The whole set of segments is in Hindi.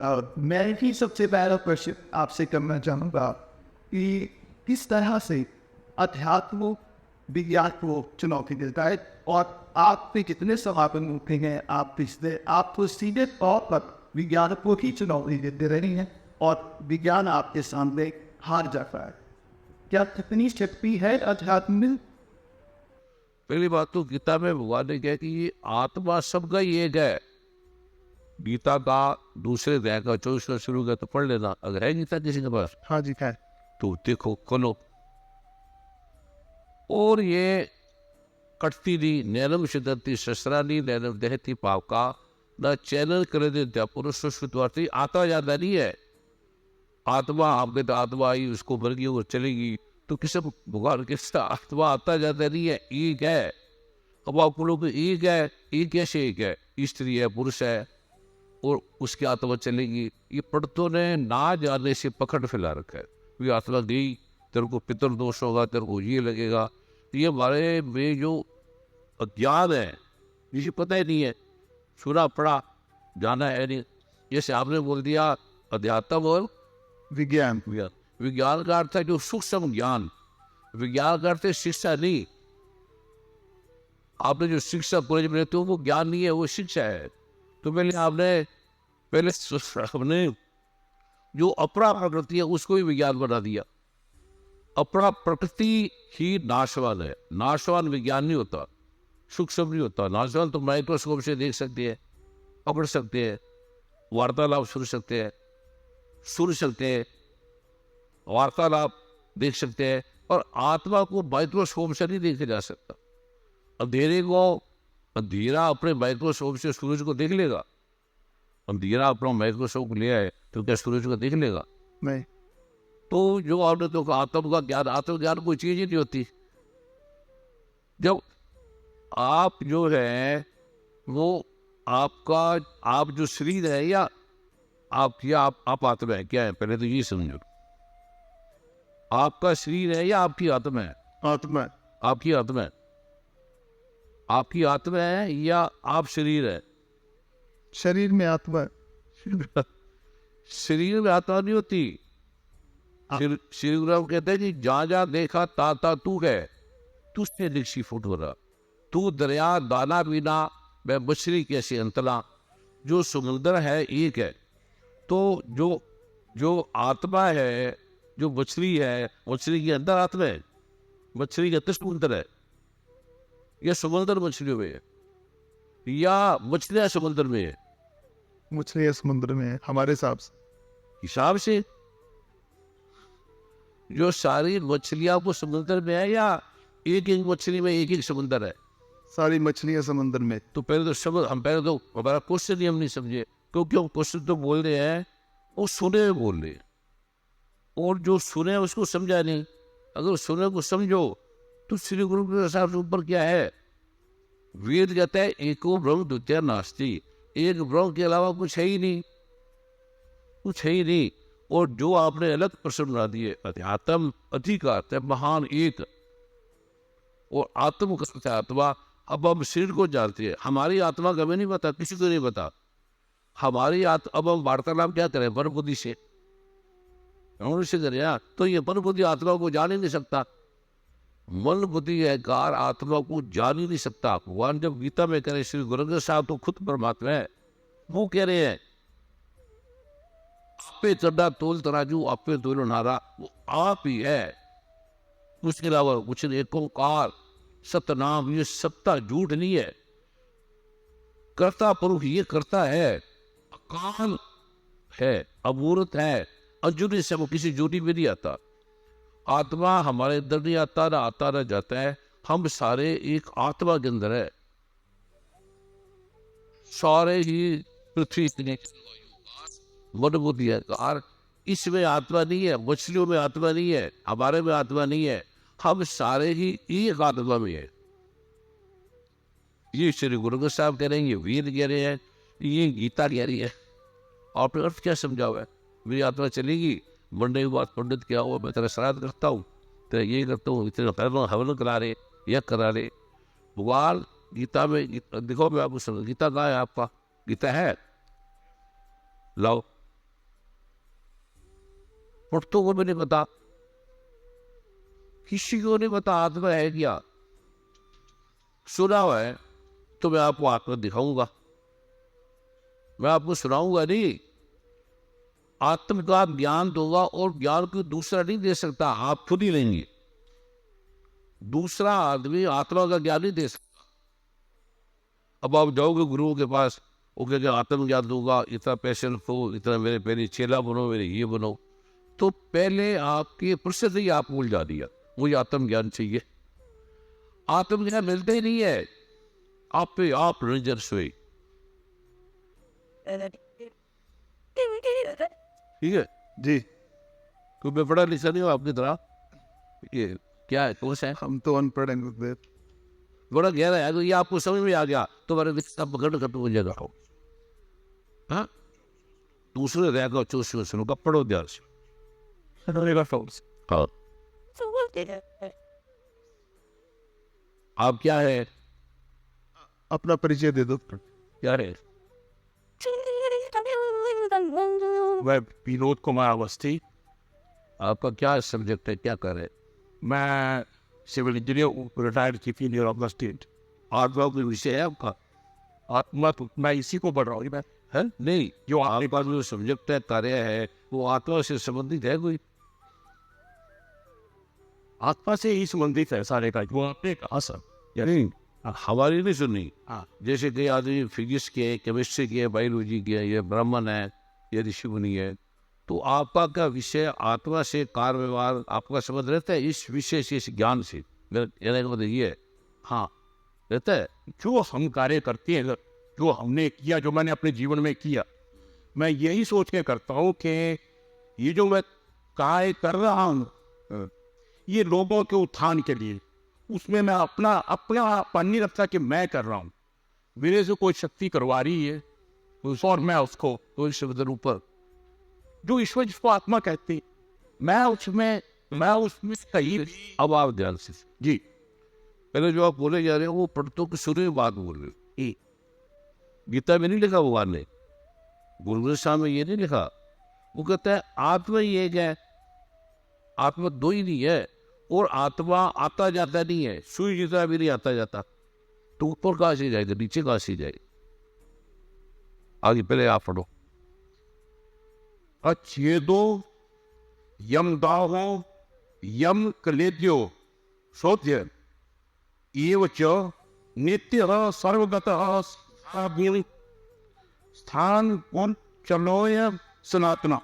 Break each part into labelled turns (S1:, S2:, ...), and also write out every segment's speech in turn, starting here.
S1: मैं ही सबसे पहला प्रश्न आपसे करना चाहूँगा कि किस तरह से अध्यात्म विज्ञान को चुनौती देता है और आप पे कितने समापन होते हैं आप तो सीधे तौर पर विज्ञान को ही चुनौती देते रहे हैं और विज्ञान आपके सामने हार जाता है। क्या कितनी शक्ति है अध्यात्म में?
S2: पहली बात तो गीता में भगवान ने कहा कि ये आत्मा सबका ही एक है। गीता का दूसरे अध्याय का 24वां शुरू का तो पढ़ लेना, अगर है गीता किसी के पास
S1: हाँ जी, है।
S2: तो देखो खोलो। और ये कटती नहीं, नैनम शिदती शस्त्रानी नैनम दहती पावका न चैनल करे दे पुरुष सुश्रुतवार्थी। आता जाता नहीं है आत्मा, आपके तो आत्मा आई उसको मर गई वो चलेगी, तो किसे भगवान किसका आत्मा आता जाता नहीं है, एक है। अब आप बोलो कि एक है, एक कैसे एक है? स्त्री है, पुरुष है और उसकी आत्मा चलेगी। ये पढ़तों ने ना जाने से पकड़ फैला रखा है। ये आत्मा गई, तेरे को पितृदोष होगा, तेरे को ये लगेगा। ये हमारे में जो अज्ञान है, जिसे पता ही नहीं है, सुना पढ़ा जाना है नहीं। जैसे आपने बोल दिया अध्यात्म और
S1: विज्ञान।
S2: विज्ञान का अर्थ है जो सूक्ष्म ज्ञान। विज्ञान का अर्थ है शिक्षा नहीं। आपने जो शिक्षा कॉलेज में रहते हो वो ज्ञान नहीं है, वो शिक्षा है। तो पहले हमने जो अपरा प्रकृति है उसको भी विज्ञान बना दिया। अपरा प्रकृति ही नाशवान है, नाशवान विज्ञान नहीं होता, सूक्ष्म नहीं होता। नाशवान तो माइक्रोस्कोप से देख सकते हैं, पकड़ सकते हैं, वार्तालाप सुन सकते हैं, वार्तालाप देख सकते हैं। और आत्मा को माइक्रोस्कोप से नहीं देखे जा सकता। अंधेरा अपने माइक्रोस्कोप से सूरज को देख लेगा? अंधेरा अपना माइक्रोस्कोप ले आए तो क्या सूरज को देख लेगा?
S1: नहीं।
S2: तो जो आपने तो आत्म का ज्ञान, आत्मज्ञान कोई चीज ही नहीं होती। जब आप जो है वो आपका, आप जो शरीर है या आप आत्मा है, क्या है पहले तो ये समझो। आपका शरीर है या आपकी आत्मा है?
S1: आत्मा।
S2: आपकी आत्मा है। आपकी आत्मा है या आप शरीर है?
S1: शरीर में आत्मा।
S2: शरीर में आत्मा नहीं होती। श्री गुरु राम कहते हैं कि जहां जहां देखा ता तू है, तुझसे दीक्षी फुट हो रहा। तू दरिया दाना बिना मैं मछली कैसे अंतला। जो समुद्र है एक है, तो जो आत्मा है, जो मछली है, मछली के अंदर आत्मा है, मछली के अंदर समुद्र है। या समुद्र मछलियों में है या मछलियां समुद्र में है?
S1: मछलियाँ समुद्र में है हमारे
S2: हिसाब से जो सारी मछलियां को समुद्र में है या एक एक मछली में एक एक समुद्र है?
S1: सारी मछलियाँ समुद्र में।
S2: तो पहले तो पहले तो हमारा क्वेश्चन ही हम नहीं समझे, क्योंकि हम क्वेश्चन तो बोल रहे हैं वो सुने हुए बोल रहे हैं, और जो सुने उसको समझा नहीं। अगर सुने को समझो तो श्री गुरु के हिसाब से ऊपर क्या है? वेद कहता है एको ब्रह्म द्वितीय नास्ति। एक ब्रह्म के अलावा कुछ है ही नहीं, कुछ है ही नहीं। और जो आपने अलग प्रश्न बना दिए, अध्यात्म अधिकार है महान एक, और आत्म का आत्मा। अब हम शरीर को जानते हैं, हमारी आत्मा का हमें नहीं पता, किसी को नहीं पता हमारी अब हम वार्तालाप क्या करें? पर बुद्धि से मनुष्य करें, तो ये पर बुद्धि आत्मा को जान ही नहीं सकता। मन बुद्धि अहंकार आत्मा को जान ही नहीं सकता। भगवान जब गीता में कह रहे, श्री गुरु ग्रंथ साहब तो खुद परमात्मा है, वो कह रहे हैं आपे चढ़ा तोल तराजू आपे तोल नारा, वो आप ही है, उसके अलावा कुछ नहीं। ओंकार सतनाम, ये सत्ता झूठ नहीं है। कर्ता पुरुष ये करता है, अकाल है, अमूर्त है, अंजुनी से वो किसी जोटी में नहीं आता। आत्मा हमारे अंदर नहीं आता, ना आता ना जाता है। हम सारे एक आत्मा के अंदर है, सारे ही पृथ्वी मन बुद्धि अहंकार, इसमें आत्मा नहीं है, मछलियों में आत्मा नहीं है, हमारे में आत्मा नहीं है। हम सारे ही एक आत्मा में है। ये श्री गुरु ग्रंथ साहब कह रहे हैं, ये वेद कह रहे हैं, ये गीता कह रही है। आपने अर्थ क्या समझा हुआ है? मेरी आत्मा चलेगी, मरने के बाद पंडित क्या हुआ, मैं तेरा श्राद्ध करता हूँ, तेरा ये करता हूँ, तेरा हवन करा रहे, यह करा रहे। भगवान गीता में देखो, मैं आपको समझ, गीता कहाँ है? आपका गीता है? लाओ पुरतों को भी नहीं पता, किसी को नहीं पता आत्मा है क्या। सुना हुआ है तो मैं आपको आत्मा दिखाऊंगा, मैं आपको सुनाऊंगा नहीं। आत्म का ज्ञान दूंगा और ज्ञान को दूसरा नहीं दे सकता, आप खुद ही लेंगे। दूसरा आदमी आत्मा का ज्ञान नहीं दे सकता। अब आप जाओगे गुरुओं के पास, वो कहेंगे आत्म ज्ञान दूंगा, इतना पैसे रखो, इतना मेरे पहले चेला बनो, मेरे ये बनो। तो पहले आपकी परिस्थिति ही आप भूल जा दिया, मुझे आत्म ज्ञान चाहिए। आत्म ज्ञान मिलते ही नहीं है, आप पे आप निरंजन सोए। ठीक है
S1: जी,
S2: तो मैं बड़ा लिखा नहीं हूँ आपकी तरह। ये क्या है, कौन सा है?
S1: हम तो अनपढ़ हैं गुरुदेव।
S2: बड़ा गहरा है, तो ये आपको समझ में आ गया तो मेरे लिखता पकड़ खत्म हो जाएगा। हाँ, दूसरे रहेगा चूस सुनो का पढ़ो ध्यान से। हाँ, आप क्या है,
S1: अपना परिचय दे दो।
S2: क्या है?
S3: मैं विनोद कुमार अवस्थी,
S2: आपका क्या सब्जेक्ट है, क्या कर रहे हैं?
S3: मैं civil engineer, retired chief engineer of the state.
S2: आत्मा का विषय है आपका?
S3: आत्मा तो मैं इसी को पढ़ रहा हूँ। मैं
S2: है नहीं,
S3: जो
S2: आपके पास जो सब्जेक्ट है, कार्य है, वो आत्मा से संबंधित है कोई?
S3: आत्मा से ही संबंधित है सारे का, वो आपने कहा सर।
S2: नहीं, हमारी नहीं सुनी।
S3: हाँ,
S2: जैसे कई आदमी फिजिक्स के, केमिस्ट्री के, बायोलॉजी के, ये ब्राह्मण है, ये ऋषि मुनि है। तो आपका क्या विषय आत्मा से कार्य व्यवहार आपका संबंध रहता है इस विषय से, इस ज्ञान से? मेरा कहने का मतलब ये है,
S3: हाँ,
S2: रहता है।
S3: जो हम कार्य करते हैं, जो हमने किया, जो मैंने अपने जीवन में किया, मैं यही सोच के करता हूँ कि ये जो मैं कार्य कर रहा हूँ, ये लोगों के उत्थान के लिए, उसमें मैं अपना अपन नहीं रखता कि मैं कर रहा हूँ। मेरे से कोई शक्ति करवा रही है और मैं उसको,
S2: तो इस शब्द ऊपर
S3: जो ईश्वर जिसको आत्मा कहते हैं, मैं उसमें कहीं भी।
S2: अब आप ध्यान से,
S3: जी,
S2: पहले जो आप बोले जा रहे हो वो पढ़तों की शुरू में बात बोल रहे हो। गीता में नहीं लिखा भगवान ने, गुरु ग्रंथ साहब में ये नहीं लिखा। वो कहता है आत्मा ही एक है, आत्मा दो ही नहीं है, और आत्मा आता जाता नहीं है, सुई जितना भी नहीं आता जाता। तो ऊपर कहाँ से जाएगा, नीचे कहाँ से जाएगा? आगे पहले आप पढ़ो।
S3: अच्छेदो यम दाहो यम कलेद्यो शोध्य एव च नित्य सर्वगतः स्थान गुण चलोय सनातना।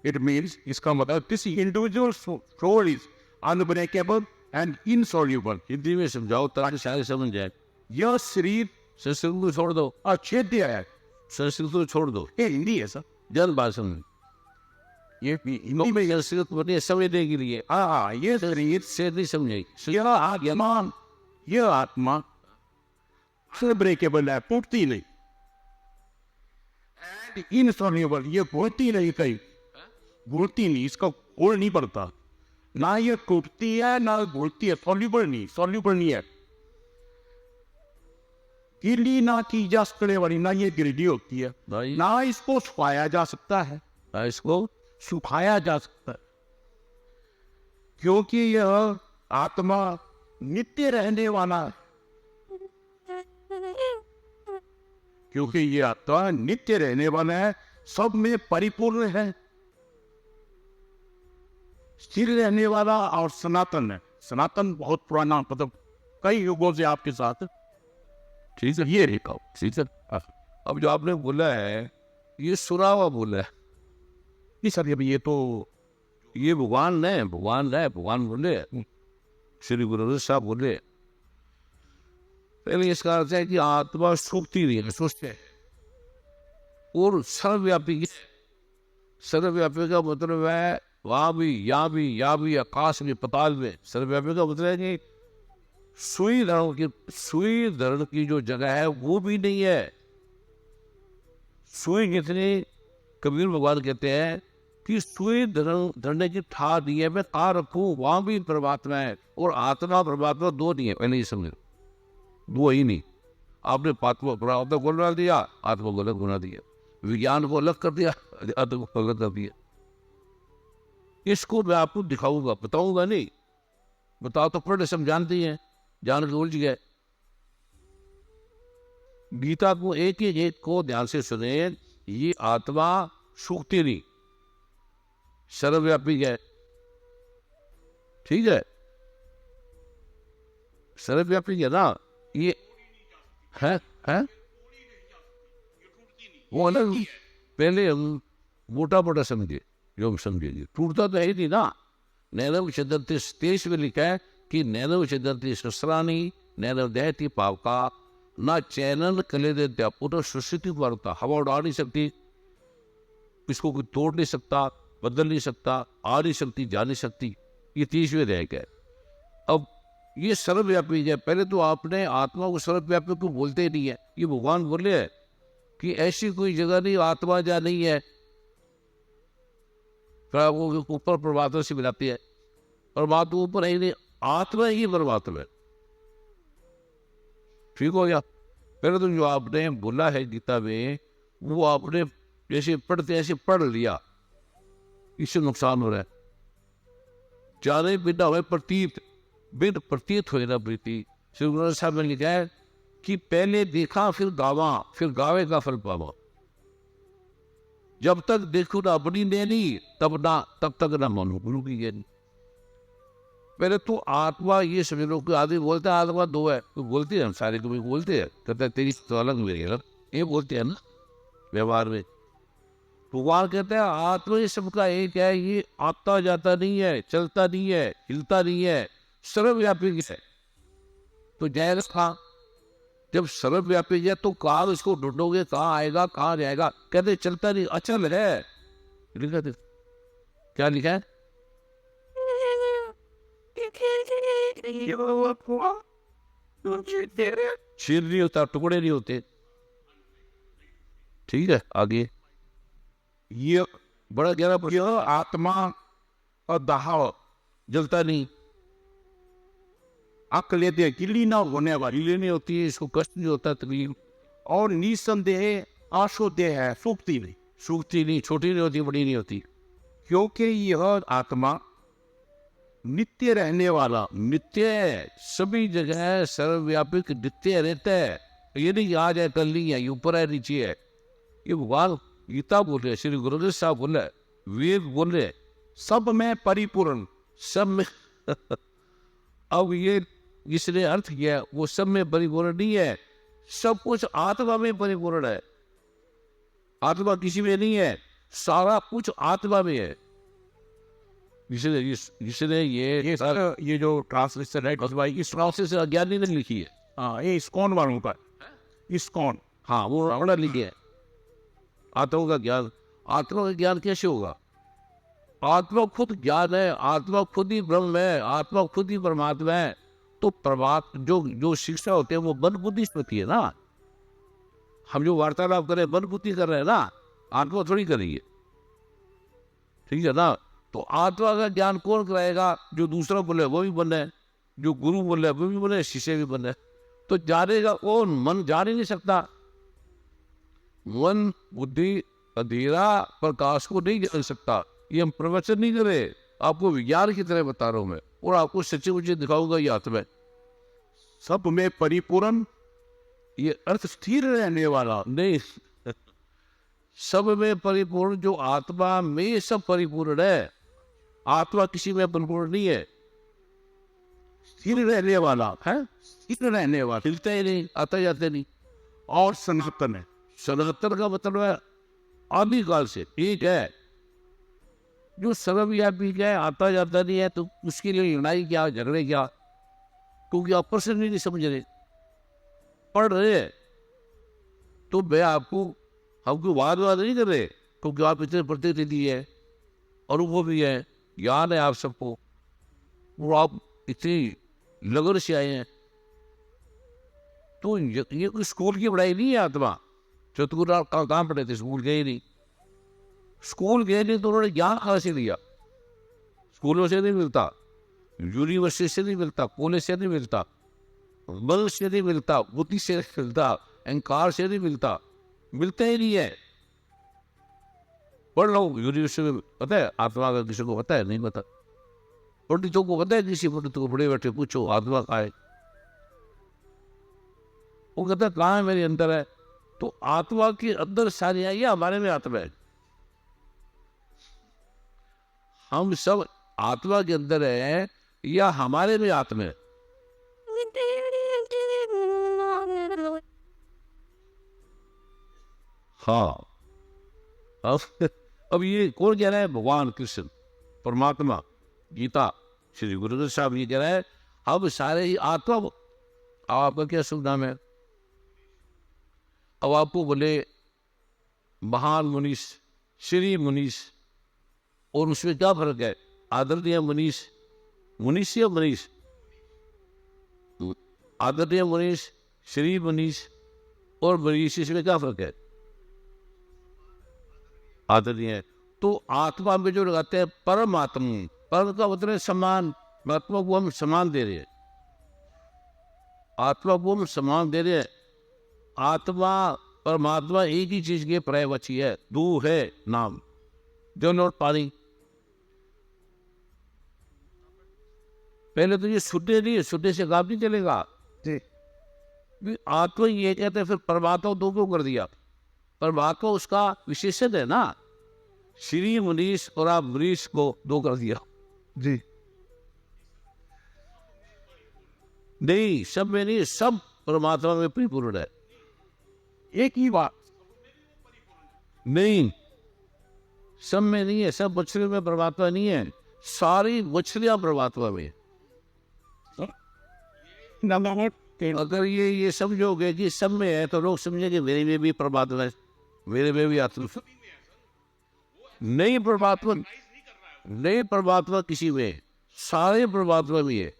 S3: It means, इसका मतलब this individual soul is unbreakable and insoluble।
S2: Hindi में समझाओ ताकि सारे समझ जाए।
S3: यह शरीर
S2: संस्कृत को छोड़ दो,
S3: अछेद्य है।
S2: संस्कृत को छोड़ दो,
S3: ये हिंदी है सर,
S2: जन भाषा में।
S3: ये हिंदी में।
S2: संस्कृत बनी समझने के लिए,
S3: हाँ, ये शरीर,
S2: से नहीं समझेगी।
S3: यह आत्मा अनब्रेकेबल है, टूटती नहीं। एंड इनसॉल्युबल, ये घुलती नहीं, कहीं घुलती नहीं, इसका घोल नहीं पड़ता, ना ये टूटती है ना घुलती है, सॉल्युबल नहीं है। गिरली ना की जा सकने वाली, ना ये गिरली होती है,
S2: भाई
S3: ना इसको सुखाया जा सकता है,
S2: इसको
S3: सुखाया जा सकता है, क्योंकि यह आत्मा नित्य रहने वाला है। क्योंकि ये आत्मा नित्य रहने वाला है, सब में परिपूर्ण है, स्थिर रहने वाला और सनातन है। सनातन बहुत पुराना, मतलब कई युगों से आपके साथ।
S2: ठीक है, ये रेखा ठीक है। अब जो आपने बोला है ये सुना हुआ बोला है
S3: नहीं सर, ये तो
S2: ये भगवान है, भगवान बोले, श्री गुरु ग्रंथ साहब बोले। पहले इसका अर्थ है कि आत्मा सूखती नहीं है, सोचते हैं, और सर्वव्यापी है। सर्वव्यापी का मतलब है वहां भी, यहाँ भी, आकाश में, पताल में। सर्वव्यापी का मतलब है कि सुई धरण की जो जगह है वो भी नहीं है। सुई जितनी, कबीर भगवान कहते हैं कि सुई धरने की ठार नहीं है, मैं कहाँ रखूं, वहां भी परमात्मा है। और आत्मा परमात्मा दो नहीं है, पहले ये समझ, दो ही नहीं। आपने परमात्मा को बना दिया, आत्मा को अलग बना दिया, विज्ञान को अलग कर दिया, आत्मा को अलग कर दिया। इसको मैं आपको दिखाऊंगा, बताऊंगा नहीं। बताओ तो पढ़े, सब जानते ही हैं, जान के उलझ गए। गीता को एक ही एक को ध्यान से सुने, ये आत्मा सूखती नहीं, सर्वव्यापी है, ठीक है, सर्वव्यापी है ना ये, है वो अलग। पहले हम मोटा मोटा समझे, जो हम समझेंगे, टूटता तो है ही नहीं ना। नैनव छिदन्ति, तेज में लिखा है कि नैनव छिदन्ति शस्त्राणि नैनव दहति पावका ना चैनल कले देत्या, पुनः सुश्रुति वार्ता, हवा उड़ा नहीं सकती, इसको कोई तोड़ नहीं सकता, बदल नहीं सकता, आ नहीं सकती, जा नहीं सकती, ये 30वें अध्याय का है। अब ये सर्वव्यापी है। पहले तो आपने आत्मा को सर्वव्यापी को बोलते ही नहीं है, ये भगवान बोले है कि ऐसी कोई जगह नहीं आत्मा जहाँ नहीं है, वो ऊपर परमात्मा से मिलाती है, परमात्मा ऊपर है ही नहीं, आत्मा ही परमात्मा है। ठीक हो गया। पहले तो जो आपने बोला है गीता में, वो आपने जैसे पढ़ते ऐसे पढ़ लिया, इससे नुकसान हो रहा है। जाने बिना हुए प्रतीत, बिन प्रतीत हुए ना प्रीति। श्री गुरु साहब ने लिखा है कि पहले देखा फिर गावा, फिर गावे का फल पावा। जब तक देखो ना अपनी नैनी, तब तक ना मानो गुरु की ज्ञानी। पहले तो आत्मा ये समझ लो कि आदमी बोलता है आत्मा दो है, तो बोलते हैं हम सारे कभी बोलते हैं, कहते हैं तेरी तो अलग मेरी अलग, ये बोलते हैं ना व्यवहार में। भगवान कहते हैं आत्मा ये सबका एक है, ये आता जाता नहीं है, चलता नहीं है, हिलता नहीं है, सर्वव्यापी है। तो जाएगा कहाँ? जब सर्वव्यापी है तो कहाँ उसको ढूंढोगे, कहाँ आएगा, कहाँ जाएगा? कहते चलता नहीं, अचल है। लिखा थे, क्या लिखा है? सिर नहीं होता, टुकड़े नहीं होते। ठीक है, आगे
S3: ये
S2: बड़ा गहरा प्रश्न।
S3: यह आत्मा और दाह
S2: जलता नहीं,
S3: अक लेते हैं, गिल्ली ना होने वाली,
S2: ढीले नहीं होती, इसको कष्ट नहीं होता, तकलीफ,
S3: और निसंदेह आशोदेह है, सूखती नहीं,
S2: सूखती नहीं, छोटी नहीं होती, बड़ी नहीं होती,
S3: क्योंकि यह आत्मा नित्य रहने वाला,
S2: नित्य है, सभी जगह सर्वव्यापक नित्य रहता है। ये नहीं आज है कल नहीं है, ये ऊपर है नीचे है। ये भगवान गीता बोल रहे, श्री गुरुदेव साहब बोल रहे, वेद बोल रहे,
S3: सब में परिपूर्ण,
S2: सब में अब ये जिसने अर्थ किया वो सब में परिपूर्ण नहीं है, सब कुछ आत्मा में परिपूर्ण है। आत्मा किसी में नहीं है, सारा कुछ आत्मा में है। जिसने
S3: ये जो ट्रांसलेशन है भाई, इस
S2: प्रोसेस अज्ञानी ने लिखी है।
S3: हाँ, ये इस्कॉन वालों का, इस्कॉन,
S2: हाँ वो रावणा लिखी है। आत्मा का ज्ञान, आत्मा का ज्ञान कैसे होगा? आत्मा खुद ज्ञान है, आत्मा खुद ही ब्रह्म है, आत्मा खुद ही परमात्मा है। तो परमात्मा जो शिक्षा होती है वो मन बुद्धि से होती है ना। हम जो वार्तालाप कर रहे हैं मन बुद्धि कर रहे हैं ना, आत्मा थोड़ी करेंगे, ठीक है ना। तो आत्मा का ज्ञान कौन कराएगा? जो दूसरा बोले वो भी बने, जो गुरु बोले वो भी बने, शिष्य भी बने। तो जानेगा कौन? मन जान ही नहीं सकता। मन बुद्धि अंधेरा प्रकाश को नहीं जान सकता। ये हम प्रवचन नहीं करे, आपको विज्ञान की तरह बता रहा हूं मैं, और आपको सच्चे मुझे दिखाऊंगा ये आत्मा है।
S3: सब में परिपूर्ण,
S2: ये अर्थ
S3: स्थिर रहने वाला,
S2: नहीं, सब में परिपूर्ण, जो आत्मा में सब परिपूर्ण है। आत्मा किसी में परिपूर्ण नहीं है।
S3: स्थिर रहने वाला है, स्थिर रहने वाला,
S2: हिलते ही नहीं, आते जाते नहीं।
S3: और सनातन है।
S2: सनातन का मतलब है आदिकाल से एक है। जो सर्वव्यापी है, आता जाता नहीं है, तो उसके लिए लड़ाई क्या, झगड़े क्या? क्योंकि आप प्रश्न नहीं समझ रहे, पढ़ रहे हैं। तो मैं हमको वाद नहीं कर रहे, क्योंकि आप इतने प्रतिनिधि है, अनुभव भी है, ज्ञान है आप सबको, और आप इतनी लगन से आए हैं। तो ये कोई स्कूल की पढ़ाई नहीं है। आत्मा चतुर कहाँ पढ़े थे? स्कूल गए नहीं, स्कूल गए नहीं तो उन्होंने ज्ञान कहाँ से लिया? स्कूलों से नहीं मिलता, यूनिवर्सिटी से नहीं मिलता, कॉलेज से नहीं मिलता, बल से नहीं मिलता, बुद्धि से नहीं मिलता, अहंकार से नहीं मिलता, मिलता ही नहीं है। पढ़ लो यूनिवर्सिटी में, पता है आत्मा का किसी को पता है? नहीं पता। पंडितों को पता है? किसी पंडित को बड़े बैठे पूछो आत्मा कहाँ है, वो कहता है कहाँ है, मेरे अंदर है। तो आत्मा के अंदर सारी है या हमारे में आत्मा है? हम सब आत्मा के अंदर है या हमारे में आत्मा है? हाँ। अब ये कौन कह रहा है? भगवान कृष्ण परमात्मा, गीता, श्री गुरुदेव साहब ये कह रहा है हम सारे ही आत्मा। अब आपका क्या शुभ नाम है? अब आपको बोले महान मुनीष, श्री मुनीष, और उसमें क्या फर्क है? आदरणीय मुनीष, मुनीष या मनीष? आदरणीय मुनीष, श्री मुनीष और मनीष, इसमें क्या फर्क है? आदरणीय। तो आत्मा में जो लगाते हैं परमात्मा, परम का मतलब है समान, आत्मा को हम समान दे रहे हैं, आत्मा को हम समान दे रहे हैं। आत्मा परमात्मा एक ही चीज के पर्यायवाची है, दू है नाम, जल और पानी। पहले तो ये सुनने नहीं, सुनने से काम नहीं चलेगा।
S1: जी
S2: आत्मा ये कहते हैं, फिर परमात्मा दो क्यों कर दिया? परमात्मा उसका विशेषण है ना, श्री मुनीष और आप मनीष को दो कर दिया।
S1: जी
S2: नहीं, सब में नहीं, सब परमात्मा में परिपूर्ण है।
S3: एक ही बात,
S2: नहीं, सब में नहीं है, सब मछलियों में परमात्मा नहीं है, सारी मछलियां परमात्मा में है। अगर ये समझोगे कि सब में है तो लोग समझेंगे मेरे में भी परमात्मा है, मेरे में भी आत्मा। नहीं, परमात्मा नहीं, परमात्मा किसी में है, सारे परमात्मा में है।